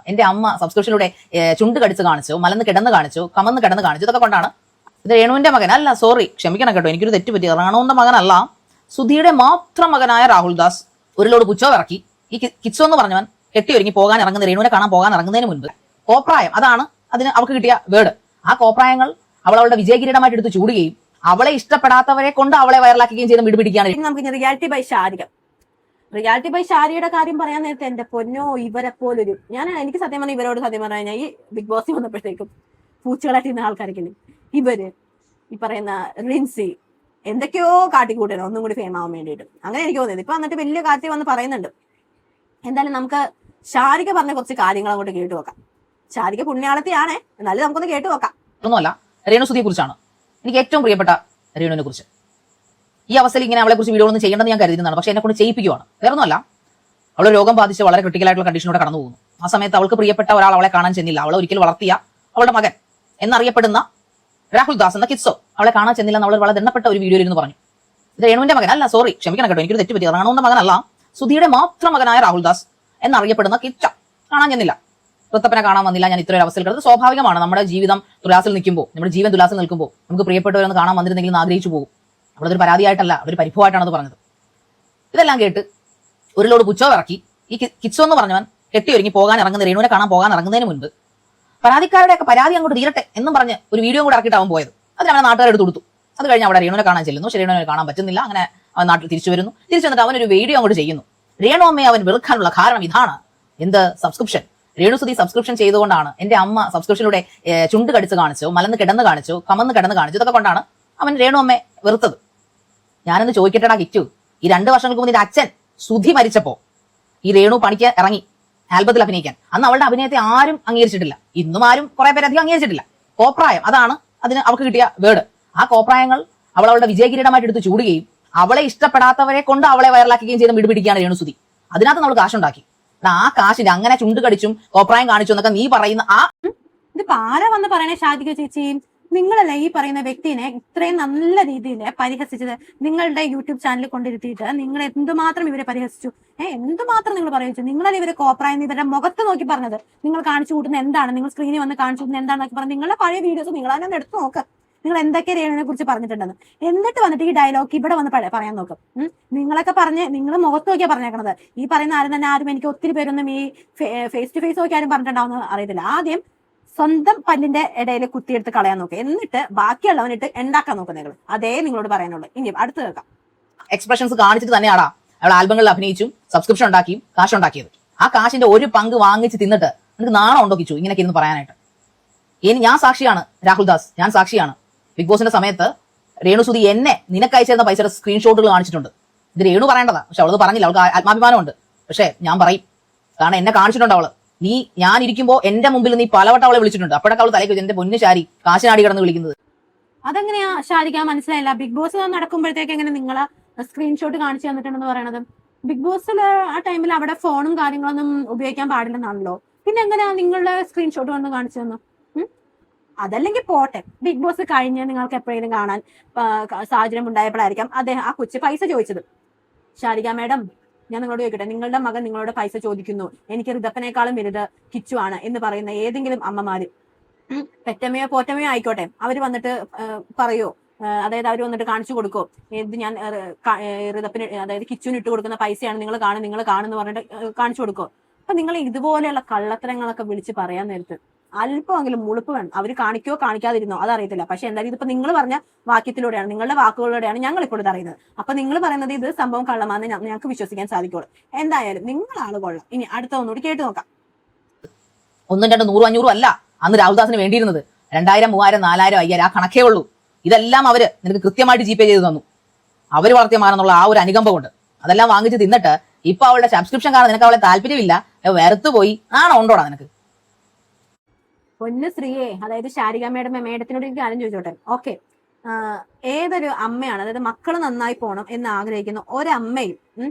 എന്റെ അമ്മ സബ്സ്ക്രിപ്ഷനിലൂടെ ചുണ്ട് കടിച്ച് കാണിച്ചു, മലന്ന് കിടന്ന് കാണിച്ചു, കമന്ന് കിടന്ന് കാണിച്ചു. ഇതൊക്കെ കൊണ്ടാണ് ഇത് രേണുവിന്റെ മകൻ അല്ല, സോറി ക്ഷമിക്കണം കേട്ടോ, എനിക്കൊരു തെറ്റ് പറ്റി. റാണുവിന്റെ മകനല്ല, സുധിയുടെ മാത്രം മകനായ രാഹുൽ ദാസ് ഒരു ലോഡ് പുച്ചോ ഇറക്കി. ഈ കിച്ചോ എന്ന് പറഞ്ഞവൻ കെട്ടി ഒരുങ്ങി പോകാൻ ഇറങ്ങുന്ന രേണുവിനെ കാണാൻ പോകാൻ ഇറങ്ങുന്നതിന് മുൻപ് കോപ്രായം, അതാണ് അതിന് അവൾക്ക് കിട്ടിയ വേർഡ്. ആ കോപ്രായങ്ങൾ അവളുടെ വിജയകിരീടമായിട്ട് എടുത്ത് ചൂടുകയും അവളെ ഇഷ്ടപ്പെടാത്തവരെ കൊണ്ട് അവളെ വൈറലാക്കുകയും ചെയ്ത് വിടുപിടിക്കുകയാണ്. നമുക്ക് reality by Sharika, reality by ഷാരിയുടെ കാര്യം പറയാൻ നേരത്തെ എന്റെ പൊന്നോ, ഇവരെ പോലൊരു എനിക്ക് സത്യം പറഞ്ഞാൽ ഇവരോട് സത്യം പറഞ്ഞു കഴിഞ്ഞാൽ ഈ ബിഗ് ബോസിൽ വന്നപ്പോഴത്തേക്കും പൂച്ചകളായിട്ട് ഇന്ന ആൾക്കാരൊക്കെ ഇവര് ഈ പറയുന്ന റിൻസി എന്തൊക്കെയോ കാട്ടിക്കൂട്ടണം ഒന്നും കൂടി ഫേം ആവാൻ വേണ്ടിയിട്ട്. അങ്ങനെ എനിക്ക് തോന്നിയത്. ഇപ്പൊ എന്നിട്ട് വലിയ കാര്യത്തിൽ വന്ന് പറയുന്നുണ്ട്. എന്തായാലും നമുക്ക് ഷാരിക പറഞ്ഞ കുറച്ച് കാര്യങ്ങൾ അങ്ങോട്ട് കേട്ടു നോക്കാം. ഷാരിക പുണ്യാളത്തിയാണേ, എന്നാലും നമുക്കൊന്ന് കേട്ടു നോക്കാം. ഒന്നുമല്ല, രേണു സുധിയെ കുറിച്ചാണ് എനിക്ക് ഏറ്റവും പ്രിയപ്പെട്ട രേണുവിനെ കുറിച്ച്. ഈ അവസ്ഥയിൽ ഇങ്ങനെ അവളെ കുറിച്ച് വീഡിയോ ഒന്നും ചെയ്യേണ്ടെന്ന് ഞാൻ കരുതുന്നതാണ്. പക്ഷെ എന്നെ കൊണ്ട് ചെയ്യിപ്പിക്കുകയാണ്. വേറൊന്നുമല്ല, അവൾ രോഗം ബാധിച്ച് വളരെ ക്രിട്ടിക്കലായിട്ടുള്ള കണ്ടീഷനോടെ കടന്നു പോകുന്നു. ആ സമയത്ത് അവൾക്ക് പ്രിയപ്പെട്ട ഒരാൾ അവളെ കാണാൻ ചെന്നില്ല. അവളെ ഒരിക്കൽ വളർത്തിയ അവളുടെ മകൻ എന്നറിയപ്പെടുന്ന രാഹുൽ ദാസ് എന്ന കിറ്റ്സോ അവളെ കാണാൻ ചെന്നില്ല എന്ന് അവൾ വളരെ ദണ്ണപ്പെട്ട ഒരു വീഡിയോയിൽ ഇരുന്ന് പറഞ്ഞു. ഇത് രേണുവിന്റെ മകൻ അല്ല, സോറി ക്ഷമിക്കണം കേട്ടോ, എനിക്കൊരു തെറ്റ് പറ്റി. റാണുവിന്റെ മകനല്ല, സുധിയുടെ മാത്രം മകനായ രാഹുൽ ദാസ് എന്നറിയപ്പെടുന്ന കിച്ച കാണാൻ ചെന്നില്ല. ഋത്തപ്പനെ കാണാൻ വന്നില്ല. ഞാൻ ഇത്ര ഒരു അവസ്ഥയിൽ കിടന്നത് സ്വാഭാവികമാണ്. നമ്മുടെ ജീവിതം തുലാസിൽ നിൽക്കുമ്പോൾ, നമ്മുടെ ജീവൻ തുലാസിൽ നിൽക്കുമ്പോൾ നമുക്ക് പ്രിയപ്പെട്ടവരൊന്ന് കാണാൻ വന്നിരുന്നെങ്കിൽ ആഗ്രഹിച്ചു പോകും. അവളതൊരു പരാതിയായിട്ടല്ല, ഒരു പരിഭവമായിട്ടാണ് അത് പറഞ്ഞത്. ഇതെല്ലാം കേട്ട് ഒരു ലോഡ് പുച്ചോ ഇറക്കി. ഈ കിച്ചോ എന്ന് പറഞ്ഞവൻ കെട്ടി ഒരുങ്ങി പോകാൻ ഇറങ്ങുന്ന രേണുവിനെ കാണാൻ പോകാൻ ഇറങ്ങുന്നതിന് മുൻപ് പരാതിക്കാരുടെയൊക്കെ പരാതി അങ്ങോട്ട് തീരട്ടെ എന്നും പറഞ്ഞ് ഒരു വീഡിയോ കൂടെ ഇറക്കിയിട്ടാവും പോയത്. അതിന് അവനെ നാട്ടുകാരെടുത്ത് കൊടുത്തു. അത് കഴിഞ്ഞ് അവിടെ രേണുവിനെ കാണാൻ ചെല്ലുന്നു. പക്ഷേ രേണുവിനെ കാണാൻ പറ്റുന്നില്ല. അങ്ങനെ അവൻ നാട്ടിൽ തിരിച്ചു വരുന്നു. തിരിച്ചു വന്നിട്ട് അവനൊരു വീഡിയോ അങ്ങോട്ട് ചെയ്യുന്നു. രേണു അമ്മയെ അവൻ വെറുക്കാനുള്ള കാരണം ഇതാണ്. എന്ത് സബ്സ്ക്രിപ്ഷൻ? രേണു സുധി സബ്സ്ക്രിപ്ഷൻ ചെയ്തുകൊണ്ടാണ് എന്റെ അമ്മ സബ്സ്ക്രിപ്ഷനിലൂടെ ചുണ്ട് കടിച്ച് കാണിച്ചു, മലന്ന് കിടന്ന് കാണിച്ചു, കമന്ന് കിടന്ന് കാണിച്ചു. ഇതൊക്കെ കൊണ്ടാണ് അവൻ രേണു അമ്മയെ വെറുത്തത്. ഞാനൊന്ന് ചോദിക്കട്ടെടാ കിച്ചു, ഈ 2 വർഷങ്ങൾക്ക് മുമ്പ് നിന്റെ അച്ഛൻ സുധി മരിച്ചപ്പോ ഈ രേണു പണിക്ക് ഇറങ്ങി ആൽബത്തിൽ അഭിനയിക്കാൻ. അന്ന് അവളുടെ അഭിനയത്തെ ആരും അംഗീകരിച്ചിട്ടില്ല. ഇന്നും ആരും കുറെ പേര് അധികം അംഗീകരിച്ചിട്ടില്ല. കോപ്രായം, അതാണ് അതിന് അവൾക്ക് കിട്ടിയ വേർഡ്. ആ കോപ്രായങ്ങൾ അവളുടെ വിജയകിരീടമായിട്ട് എടുത്ത് ചൂടുകയും അവളെ ഇഷ്ടപ്പെടാത്തവരെ കൊണ്ട് അവളെ വൈറലാക്കുകയും ചെയ്ത് വിടുപിടിക്കുകയാണ് രേണു സുധി. അതിനകത്ത് നമ്മൾ കാശുണ്ടാക്കി. ആ കാശിന്റെ അങ്ങനെ ചുണ്ട് കടിച്ചും കോപ്രായം കാണിച്ചു എന്നൊക്കെ നീ പറയുന്ന ആ ഇതിപ്പോ ആരാ വന്ന് പറയണേ? ഷാജിക ചേച്ചി, നിങ്ങളല്ലേ ഈ പറയുന്ന വ്യക്തിനെ ഇത്രയും നല്ല രീതിയിൽ പരിഹസിച്ചത്? നിങ്ങളുടെ യൂട്യൂബ് ചാനലിൽ കൊണ്ടിരുത്തിയിട്ട് നിങ്ങൾ എന്തുമാത്രം ഇവരെ പരിഹസിച്ചു, എന്തുമാത്രം നിങ്ങൾ പറയിച്ചു? നിങ്ങളല്ലേ ഇവരെ കോപ്രായെന്ന് ഇവരുടെ മുഖത്ത് നോക്കി പറഞ്ഞത്? നിങ്ങൾ കാണിച്ചു കൂട്ടുന്ന എന്താണ്? നിങ്ങൾ സ്ക്രീനിൽ വന്ന് കാണിച്ചു കൂട്ടുന്ന എന്താണെന്നൊക്കെ പറഞ്ഞ് നിങ്ങളുടെ പഴയ വീഡിയോസ് നിങ്ങൾ അതിനൊന്ന് എടുത്ത് നോക്ക്. നിങ്ങൾ എന്തൊക്കെ രേണുവിനെ കുറിച്ച് പറഞ്ഞിട്ടുണ്ടെന്ന്. എന്നിട്ട് വന്നിട്ട് ഈ ഡയലോഗ് ഇവിടെ വന്ന് പറയാൻ നോക്കും. നിങ്ങളൊക്കെ പറഞ്ഞ് നിങ്ങൾ മുഖത്ത് നോക്കിയാ പറഞ്ഞേക്കണത്. ഈ പറയുന്ന ആരും തന്നെ ആരും എനിക്ക് ഒത്തിരി പേരൊന്നും ഈ ഫേസ് ടു ഫേസ് നോക്കി ആരും പറഞ്ഞിട്ടുണ്ടാവുന്ന അറിയത്തില്ല. ആദ്യം സ്വന്തം പല്ലിന്റെ ഇടയിൽ കുത്തിയെടുത്ത് കളയാൻ നോക്കുക, എന്നിട്ട് ബാക്കിയുള്ളവനിട്ട് ഉണ്ടാക്കാൻ നോക്കുക. നിങ്ങൾ അതേ നിങ്ങളോട് പറയാനുള്ളൂ. ഇനി അടുത്ത് കേൾക്കാം. എക്സ്പ്രഷൻസ് കാണിച്ചിട്ട് തന്നെയാടാ അവൾ ആൽബങ്ങളിൽ അഭിനയിച്ചും സബ്സ്ക്രിപ്ഷൻ ഉണ്ടാക്കിയും കാശുണ്ടാക്കിയത്. ആ കാശിന്റെ ഒരു പങ്ക് വാങ്ങിച്ച് തിന്നിട്ട് നിനക്ക് നാണം ഉണ്ടോ കിച്ചു ഇങ്ങനെയൊക്കെ ഇരുന്ന് പറയാനായിട്ട്? ഞാൻ സാക്ഷിയാണ് രാഹുൽ ദാസ്, ഞാൻ സാക്ഷിയാണ്. ബിഗ് ബോസിന്റെ സമയത്ത് രേണു സുധി എന്നെ നിനക്ക് അയച്ചിരുന്ന പൈസയുടെ സ്ക്രീൻഷോട്ടുകൾ കാണിച്ചിട്ടുണ്ട്. ഇത് രേണു പറയേണ്ടതാ, പക്ഷെ അവളത് പറഞ്ഞില്ല. അവൾക്ക് ആത്മാഭിമാനമുണ്ട്. പക്ഷെ ഞാൻ പറയും, കാരണം എന്നെ കാണിച്ചിട്ടുണ്ട് അവള്. ഞാൻ ഇരിക്കുമ്പോ എന്റെ മുമ്പിൽ നീ പലവട്ടം അവളെ വിളിച്ചിട്ടുണ്ട്. അപ്പോഴൊക്കെ അവൾ തലയ്ക്ക് എന്റെ പൊന്നു ശാരി കാശിനാടി കിടന്ന് വിളിക്കുന്നത്. അതെങ്ങനെയാ ഷാരിക? മനസ്സിലായില്ല. ബിഗ് ബോസ് നടക്കുമ്പോഴത്തേക്ക് എങ്ങനെ നിങ്ങളെ സ്ക്രീൻഷോട്ട് കാണിച്ചു തന്നിട്ടുണ്ടെന്ന് പറയണത്? ബിഗ് ബോസിൽ ആ ടൈമിൽ അവിടെ ഫോണും കാര്യങ്ങളൊന്നും ഉപയോഗിക്കാൻ പാടില്ലെന്നാണല്ലോ. പിന്നെ എങ്ങനെയാ നിങ്ങളുടെ സ്ക്രീൻഷോട്ട് വന്ന് കാണിച്ചു തന്നു? അതല്ലെങ്കിൽ പോട്ടെ, ബിഗ് ബോസ് കഴിഞ്ഞ് നിങ്ങൾക്ക് എപ്പോഴെങ്കിലും കാണാൻ സാഹചര്യം ഉണ്ടായപ്പോഴായിരിക്കാം ആ കൊച്ചു പൈസ ചോദിച്ചത്. ഷാരിക മാഡം, ഞാൻ നിങ്ങളോട് ചോദിക്കട്ടെ, നിങ്ങളുടെ മകൻ നിങ്ങളോട് പൈസ ചോദിക്കുന്നു, എനിക്ക് ഋതപ്പനേക്കാളും വലുത് കിച്ചു ആണ് എന്ന് പറയുന്ന ഏതെങ്കിലും അമ്മമാര്, പെറ്റമ്മയോ പോറ്റമ്മയോ ആയിക്കോട്ടെ, അവര് വന്നിട്ട് പറയോ? അതായത് അവർ വന്നിട്ട് കാണിച്ചു കൊടുക്കോ, ഇത് ഞാൻ ഋതപ്പിന് അതായത് കിച്ചുവിന് ഇട്ട് കൊടുക്കുന്ന പൈസയാണ്, നിങ്ങൾ കാണുന്നു പറഞ്ഞിട്ട് കാണിച്ചു കൊടുക്കോ? അപ്പൊ നിങ്ങൾ ഇതുപോലെയുള്ള കള്ളത്തരങ്ങളൊക്കെ വിളിച്ച് പറയാൻ നേരത്ത് അല്പമെങ്കിലും മുളുപ്പ് വേണം. അവര് കാണിക്കോ കാണിക്കാതിരുന്നോ അതറിയത്തില്ല. പക്ഷെ എന്തായാലും ഇതിപ്പോ നിങ്ങൾ പറഞ്ഞ വാക്യത്തിലൂടെയാണ്, നിങ്ങളുടെ വാക്കുകളിലൂടെയാണ് ഞങ്ങൾ ഇപ്പോൾ ഇത് അറിയുന്നത്. അപ്പൊ നിങ്ങൾ പറയുന്നത് ഇത് സംഭവം കള്ളമാണെന്ന് ഞങ്ങൾക്ക് വിശ്വസിക്കാൻ സാധിക്കുള്ളൂ. എന്തായാലും നിങ്ങളാണ് കൊള്ളാം. ഇനി അടുത്ത ഒന്നുകൂടി കേട്ടു നോക്കാം. 1, 2, 100, 500 അല്ല അന്ന് രാഹുൽദാസിന് വേണ്ടിയിരുന്നത്. 2000, 3000, 4000, 5000 ആ കണക്കേ ഉള്ളൂ. ഇതെല്ലാം അവര് നിനക്ക് കൃത്യമായിട്ട് GPay ചെയ്ത് തന്നു. അവര് വളർത്തിയ മാനെന്നുള്ള ആ ഒരു അനുകമ്പ കൊണ്ട് അതെല്ലാം വാങ്ങിച്ച് തിന്നിട്ട് ഇപ്പൊ അവളുടെ സബ്സ്ക്രിപ്ഷൻ കാരണം നിനക്ക് അവളെ താല്പര്യമില്ല, വെറുത്തു പോയി. ആണോ ഉണ്ടോടാ നിനക്ക്? പൊന്നു സ്ത്രീയെ, അതായത് ഷാരിക മേഡത്തിനോട് എനിക്ക് കാര്യം ചോദിച്ചോട്ടെ. ഓക്കെ, ഏതൊരു അമ്മയാണ്, അതായത് മക്കൾ നന്നായി പോകണം എന്ന് ആഗ്രഹിക്കുന്ന ഒരമ്മയും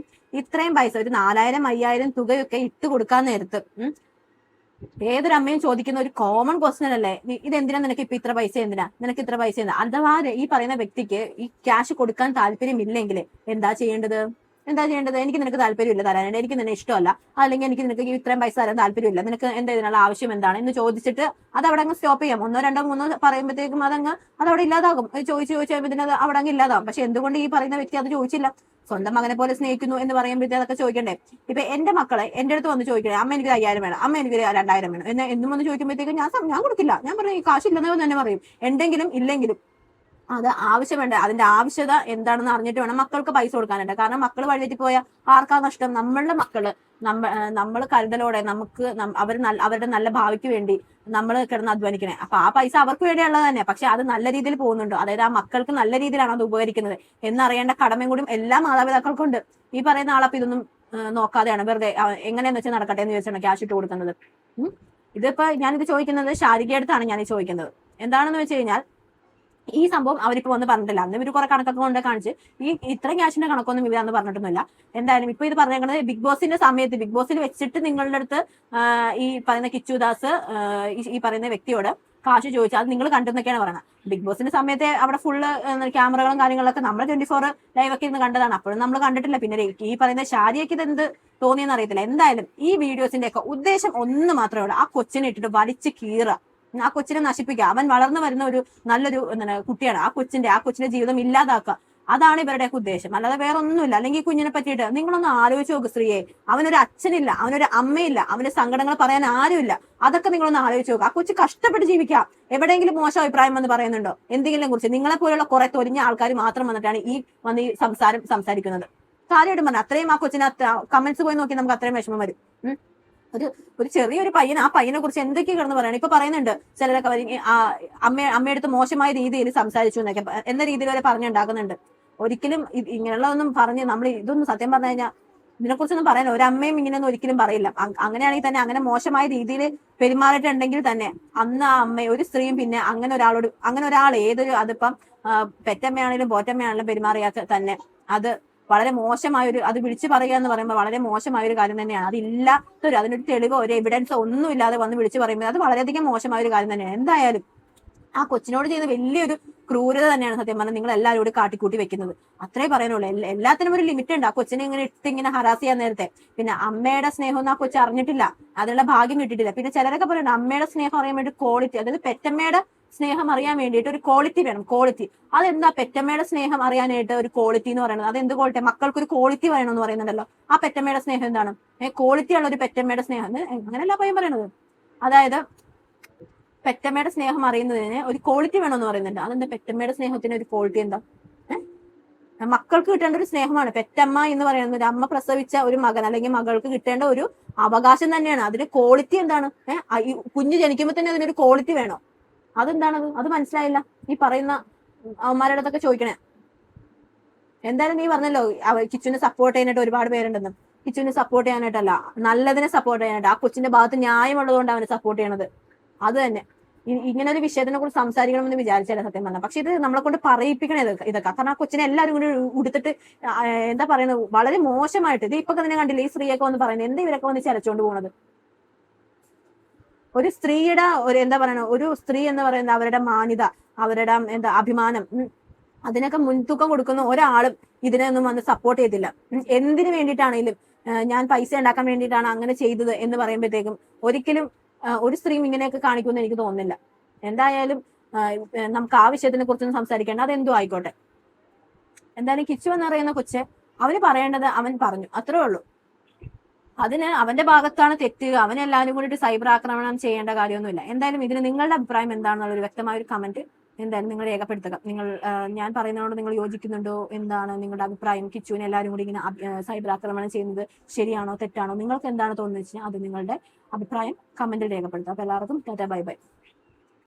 ഇത്രയും പൈസ ഒരു 4000, 5000 തുകയൊക്കെ ഇട്ട് കൊടുക്കാൻ നേരത്ത് ഏതൊരു അമ്മയും ചോദിക്കുന്ന ഒരു കോമൺ ക്വസ്റ്റ്യൻ അല്ലേ, ഇതെന്തിനാ നിനക്ക് ഇപ്പൊ ഇത്ര പൈസ, നിനക്ക് ഇത്ര പൈസ എന്തിനാ? അഥവാ ഈ പറയുന്ന വ്യക്തിക്ക് ഈ ക്യാഷ് കൊടുക്കാൻ താല്പര്യമില്ലെങ്കിൽ എന്താ ചെയ്യേണ്ടത്? എന്താ ചെയ്യേണ്ടത്? എനിക്ക് നിനക്ക് താല്പര്യമില്ല തരാനായിട്ട്, എനിക്ക് നിന്നെ ഇഷ്ടമല്ല, അല്ലെങ്കിൽ എനിക്ക് നിനക്ക് ഇത്രയും പൈസ തരാൻ താല്പര്യമില്ല, നിനക്ക് എന്താ ഇതിനുള്ള ആവശ്യം എന്താണ് എന്ന് ചോദിച്ചിട്ട് അത് അവിടെ അങ്ങ് സ്റ്റോപ്പ് ചെയ്യാം. 1 2 3 പറയുമ്പോഴത്തേക്കും അതവിടെ ഇല്ലാതാകും. ചോദിച്ചു കഴിയുമ്പോൾ അത് അവിടെ അങ്ങ് ഇല്ലാതാകും. പക്ഷെ എന്തുകൊണ്ട് ഈ പറയുന്ന വ്യക്തി അത് ചോദിച്ചില്ല? സ്വന്തം മകനെ പോലെ സ്നേഹിക്കുന്നു എന്ന് പറയുമ്പോഴത്തേ അതൊക്കെ ചോദിക്കണ്ടേ? ഇപ്പൊ എന്റെ മക്കളെ എന്റെ അടുത്ത് വന്ന് ചോദിക്കണേ, അമ്മ എനിക്ക് 5000 വേണം, അമ്മ എനിക്ക് 2000 വേണം എന്നും വന്ന് ചോദിക്കുമ്പോഴത്തേക്കും ഞാൻ കൊടുക്കില്ല. ഞാൻ പറഞ്ഞു ഈ കാശില്ലെന്നോ തന്നെ പറയും. ഉണ്ടെങ്കിലും ഇല്ലെങ്കിലും അത് ആവശ്യമുണ്ട്. അതിന്റെ ആവശ്യത എന്താണെന്ന് അറിഞ്ഞിട്ട് വേണം മക്കൾക്ക് പൈസ കൊടുക്കാനായിട്ട്. കാരണം മക്കൾ വഴിതെറ്റി പോയ ആർക്കാ നഷ്ടം? നമ്മളുടെ മക്കള് നമ്മൾ കരുതലോടെ നമുക്ക് അവരുടെ നല്ല ഭാവിക്ക് വേണ്ടി നമ്മൾ കിടന്ന് അധ്വാനിക്കണേ. അപ്പൊ ആ പൈസ അവർക്ക് വേണ്ടിയുള്ളത് തന്നെ. പക്ഷെ അത് നല്ല രീതിയിൽ പോകുന്നുണ്ടോ, അതായത് ആ മക്കൾക്ക് നല്ല രീതിയിലാണ് അത് ഉപകരിക്കുന്നത് എന്നറിയേണ്ട കടമയും കൂടി എല്ലാ മാതാപിതാക്കൾക്കുണ്ട്. ഈ പറയുന്ന ആളപ്പം ഇതൊന്നും നോക്കാതെയാണ് വെറുതെ എങ്ങനെയാന്ന് വെച്ചാൽ നടക്കട്ടെ എന്ന് ചോദിച്ചാണ് ക്യാഷ് ഇട്ട് കൊടുക്കുന്നത്. ഇതിപ്പോ ഞാനിത് ചോദിക്കുന്നത് ശാരികയുടെ അടുത്താണ് ഞാൻ ചോദിക്കുന്നത്. എന്താണെന്ന് വെച്ച് കഴിഞ്ഞാൽ ഈ സംഭവം അവരിപ്പോ വന്ന് പറഞ്ഞിട്ടില്ല. അന്ന് ഇവർ കുറെ കണക്കൊക്കെ കൊണ്ട് കാണിച്ച് ഇത്രയും ക്യാഷിന്റെ കണക്കൊന്നും ഇവരന്ന് പറഞ്ഞിട്ടൊന്നുമില്ല. എന്തായാലും ഇപ്പൊ ഇത് പറഞ്ഞേക്കുന്നത് ബിഗ് ബോസിന്റെ സമയത്ത് ബിഗ് ബോസിൽ വെച്ചിട്ട് നിങ്ങളുടെ അടുത്ത് ഈ പറയുന്ന കിച്ചുദാസ് ഈ പറയുന്ന വ്യക്തിയോട് കാശ് ചോദിച്ചു, അത് നിങ്ങൾ കണ്ടെന്നൊക്കെയാണ് പറയുന്നത്. ബിഗ് ബോസിന്റെ സമയത്ത് അവിടെ ഫുള്ള് ക്യാമറകളും കാര്യങ്ങളൊക്കെ നമ്മൾ 24 ലൈവ് ഒക്കെ ഇരുന്ന് കണ്ടതാണ്. അപ്പോഴും നമ്മൾ കണ്ടിട്ടില്ല. പിന്നെ ഈ പറയുന്ന ശാരിയൊക്കെ ഇത് എന്ത് തോന്നിയെന്ന് അറിയത്തില്ല. എന്തായാലും ഈ വീഡിയോസിന്റെ ഒക്കെ ഉദ്ദേശം ഒന്ന് മാത്രമേ ഉള്ളൂ, ആ കൊച്ചിനെ ഇട്ടിട്ട് വലിച്ച് കീറുക, ആ കൊച്ചിനെ നശിപ്പിക്കുക. അവൻ വളർന്നു വരുന്ന ഒരു നല്ലൊരു കുട്ടിയാണ്. ആ കൊച്ചിന്റെ ജീവിതം ഇല്ലാതാക്കുക. അതാണ് ഇവരുടെയൊക്കെ ഉദ്ദേശം, അല്ലാതെ വേറെ ഒന്നുമില്ല. അല്ലെങ്കിൽ ഈ കുഞ്ഞിനെ പറ്റിയിട്ട് നിങ്ങളൊന്ന് ആലോചിച്ച് നോക്ക്. സ്ത്രീയെ, അവനൊരു അച്ഛനില്ല, അവനൊരു അമ്മയില്ല, അവന്റെ സങ്കടങ്ങൾ പറയാൻ ആരുമില്ല. അതൊക്കെ നിങ്ങളൊന്ന് ആലോചിച്ച് നോക്കുക. ആ കൊച്ചു കഷ്ടപ്പെട്ട് ജീവിക്കാം. എവിടെയെങ്കിലും മോശം അഭിപ്രായം വന്ന് പറയുന്നുണ്ടോ എന്തെങ്കിലും കുറിച്ച്? നിങ്ങളെ പോലുള്ള കുറെ തൊരിഞ്ഞ ആൾക്കാർ മാത്രം വന്നിട്ടാണ് ഈ സംസാരിക്കുന്നത്. കാര്യമായിട്ട് പറഞ്ഞാൽ അത്രയും ആ കൊച്ചിന് കമന്റ്സ് പോയി നോക്കി നമുക്ക് അത്രയും വിഷമം വരും. ഒരു ചെറിയൊരു പയ്യൻ, ആ പയ്യനെ കുറിച്ച് എന്തൊക്കെ കിടന്ന് പറയണം. ഇപ്പൊ പറയുന്നുണ്ട് ചിലരൊക്കെ അമ്മയടുത്ത് മോശമായ രീതിയിൽ സംസാരിച്ചു എന്നൊക്കെ എന്ന രീതിയിൽ വരെ പറഞ്ഞുണ്ടാക്കുന്നുണ്ട്. ഒരിക്കലും ഇങ്ങനെയുള്ളതൊന്നും പറഞ്ഞ് നമ്മൾ ഇതൊന്നും സത്യം പറഞ്ഞു കഴിഞ്ഞാൽ ഇതിനെക്കുറിച്ചൊന്നും പറയാൻ ഒരമ്മയും ഇങ്ങനെയൊന്നും ഒരിക്കലും പറയില്ല. അങ്ങനെയാണെങ്കിൽ തന്നെ അങ്ങനെ മോശമായ രീതിയിൽ പെരുമാറിയിട്ടുണ്ടെങ്കിൽ തന്നെ അന്ന് ആ അമ്മ ഒരു സ്ത്രീയും പിന്നെ അങ്ങനെ ഒരാൾ ഏതൊരു അതിപ്പം പെറ്റമ്മയാണെങ്കിലും പോറ്റമ്മയാണെങ്കിലും പെരുമാറിയാൽ തന്നെ അത് വളരെ മോശമായ അത് വിളിച്ചു പറയുക എന്ന് പറയുമ്പോൾ വളരെ മോശമായ ഒരു കാര്യം തന്നെയാണ്. അതിനൊരു തെളിവോ ഒരു എവിഡൻസോ ഒന്നും ഇല്ലാതെ വന്ന് വിളിച്ചു പറയുമ്പോൾ അത് വളരെയധികം മോശമായ ഒരു കാര്യം തന്നെയാണ്. എന്തായാലും ആ കൊച്ചിനോട് ചെയ്ത വലിയൊരു ക്രൂരത തന്നെയാണ് സത്യം പറഞ്ഞാൽ നിങ്ങൾ എല്ലാവരും കൂടി കാട്ടിക്കൂട്ടി വെക്കുന്നത്. അത്രേ പറയാനുള്ളൂ. എല്ലാത്തിനും ഒരു ലിമിറ്റ് ഉണ്ട്. ആ കൊച്ചിനെ ഇങ്ങനെ ഹറാസ് ചെയ്യാൻ നേരത്തെ. പിന്നെ അമ്മയുടെ സ്നേഹമൊന്നും ആ കൊച്ചു അറിഞ്ഞിട്ടില്ല, അതിനുള്ള ഭാഗ്യം കിട്ടിയിട്ടില്ല. പിന്നെ ചിലരൊക്കെ പറയുന്നത് അമ്മയുടെ സ്നേഹം അറിയാൻ വേണ്ടി ക്വാളിറ്റി, അതായത് പെറ്റമ്മയുടെ സ്നേഹം അറിയാൻ വേണ്ടിയിട്ട് ഒരു ക്വാളിറ്റി വേണം. ക്വാളിറ്റി അതെന്താ? പെറ്റമ്മയുടെ സ്നേഹം അറിയാനായിട്ട് ഒരു ക്വാളിറ്റി എന്ന് പറയുന്നത് അത് എന്ത് ക്വാളിറ്റി? മക്കൾക്ക് ഒരു ക്വാളിറ്റി വേണമെന്ന് പറയുന്നുണ്ടല്ലോ. ആ പെറ്റമ്മയുടെ സ്നേഹം എന്താണ്? ക്വാളിറ്റി ഉള്ള ഒരു പെറ്റമ്മയുടെ സ്നേഹം അങ്ങനെയല്ല പയ്യൻ പറയുന്നത്. അതായത് പെറ്റമ്മയുടെ സ്നേഹം അറിയുന്നതിന് ഒരു ക്വാളിറ്റി വേണമെന്ന് പറയുന്നുണ്ട്. അതെന്താ പെറ്റമ്മയുടെ സ്നേഹത്തിന് ഒരു ക്വാളിറ്റി എന്താ? മക്കൾക്ക് കിട്ടേണ്ട ഒരു സ്നേഹമാണ് പെറ്റമ്മ എന്ന് പറയുന്നത്. ഒരു അമ്മ പ്രസവിച്ച ഒരു മകൻ അല്ലെങ്കിൽ മകൾക്ക് കിട്ടേണ്ട ഒരു അവകാശം തന്നെയാണ്. അതിന് ക്വാളിറ്റി എന്താണ്? ഈ കുഞ്ഞ് ജനിക്കുമ്പോൾ തന്നെ അതിനൊരു ക്വാളിറ്റി വേണോ? അതെന്താണത്? അത് മനസ്സിലായില്ല. ഈ പറയുന്ന അവന്മാരുടെ അടുത്തൊക്കെ ചോദിക്കണേ. എന്തായാലും നീ പറഞ്ഞല്ലോ കിച്ചുവിനെ സപ്പോർട്ട് ചെയ്യാനായിട്ട് ഒരുപാട് പേരുണ്ടെന്ന്. കിച്ചുവിനെ സപ്പോർട്ട് ചെയ്യാനായിട്ടല്ല, നല്ലതിനെ സപ്പോർട്ട് ചെയ്യാനായിട്ട്. ആ കൊച്ചിന്റെ ഭാഗത്ത് ന്യായമുള്ളതുകൊണ്ട് അവനെ സപ്പോർട്ട് ചെയ്യണത്. അത് തന്നെ ഇങ്ങനെ ഒരു വിഷയത്തിനെ കുറിച്ച് സംസാരിക്കണമെന്ന് വിചാരിച്ചാലേ സത്യം പറഞ്ഞാൽ. പക്ഷെ ഇത് നമ്മളെ കൊണ്ട് പറയിപ്പിക്കണേ ഇതൊക്കെ. കാരണം ആ കൊച്ചിനെ എല്ലാവരും കൂടി ഉടുത്തിട്ട് എന്താ പറയുന്നത് വളരെ മോശമായിട്ട്. ഇത് ഇപ്പൊ തന്നെ കണ്ടില്ലേ ഈ സ്ത്രീയൊക്കെ വന്ന് പറയുന്നത്, എന്താ ഇവരൊക്കെ വന്ന് ചരച്ചോണ്ട് പോണത്? ഒരു സ്ത്രീയുടെ എന്താ പറയണ, ഒരു സ്ത്രീ എന്ന് പറയുന്നത് അവരുടെ മാന്യത, അവരുടെ അഭിമാനം, അതിനൊക്കെ മുൻതൂക്കം കൊടുക്കുന്ന ഒരാളും ഇതിനൊന്നും വന്ന് സപ്പോർട്ട് ചെയ്തില്ല. എന്തിനു വേണ്ടിയിട്ടാണെങ്കിലും ഞാൻ പൈസ ഉണ്ടാക്കാൻ വേണ്ടിയിട്ടാണ് അങ്ങനെ ചെയ്തത് എന്ന് പറയുമ്പോഴത്തേക്കും ഒരിക്കലും ഒരു സ്ത്രീയും ഇങ്ങനെയൊക്കെ കാണിക്കുമെന്ന് എനിക്ക് തോന്നുന്നില്ല. എന്തായാലും നമുക്ക് ആ വിഷയത്തിനെ കുറിച്ചൊന്നും സംസാരിക്കേണ്ട, അതെന്തോ ആയിക്കോട്ടെ. എന്തായാലും കിച്ചു എന്ന് പറയുന്ന കൊച്ച് അവന് പറയേണ്ടത് അവൻ പറഞ്ഞു, അത്രേ ഉള്ളൂ. അതിന് അവന്റെ ഭാഗത്താണ് തെറ്റ്. അവനെല്ലാവരും കൂടിയിട്ട് സൈബർ ആക്രമണം ചെയ്യേണ്ട കാര്യമൊന്നുമില്ല. എന്തായാലും ഇതിന് നിങ്ങളുടെ അഭിപ്രായം എന്താണെന്നുള്ള ഒരു വ്യക്തമായ ഒരു കമന്റ് എന്തായാലും നിങ്ങൾ രേഖപ്പെടുത്തുക. ഞാൻ പറയുന്നതോട് നിങ്ങൾ യോജിക്കുന്നുണ്ടോ? എന്താണ് നിങ്ങളുടെ അഭിപ്രായം? കിച്ചുവിനെ എല്ലാവരും കൂടി ഇങ്ങനെ സൈബർ ആക്രമണം ചെയ്യുന്നത് ശരിയാണോ തെറ്റാണോ? നിങ്ങൾക്ക് എന്താണ് തോന്നുന്നത് വെച്ചാൽ അത് നിങ്ങളുടെ അഭിപ്രായം കമന്റിൽ രേഖപ്പെടുത്തുക. അപ്പൊ എല്ലാവർക്കും ടാറ്റാ ബൈ ബൈ.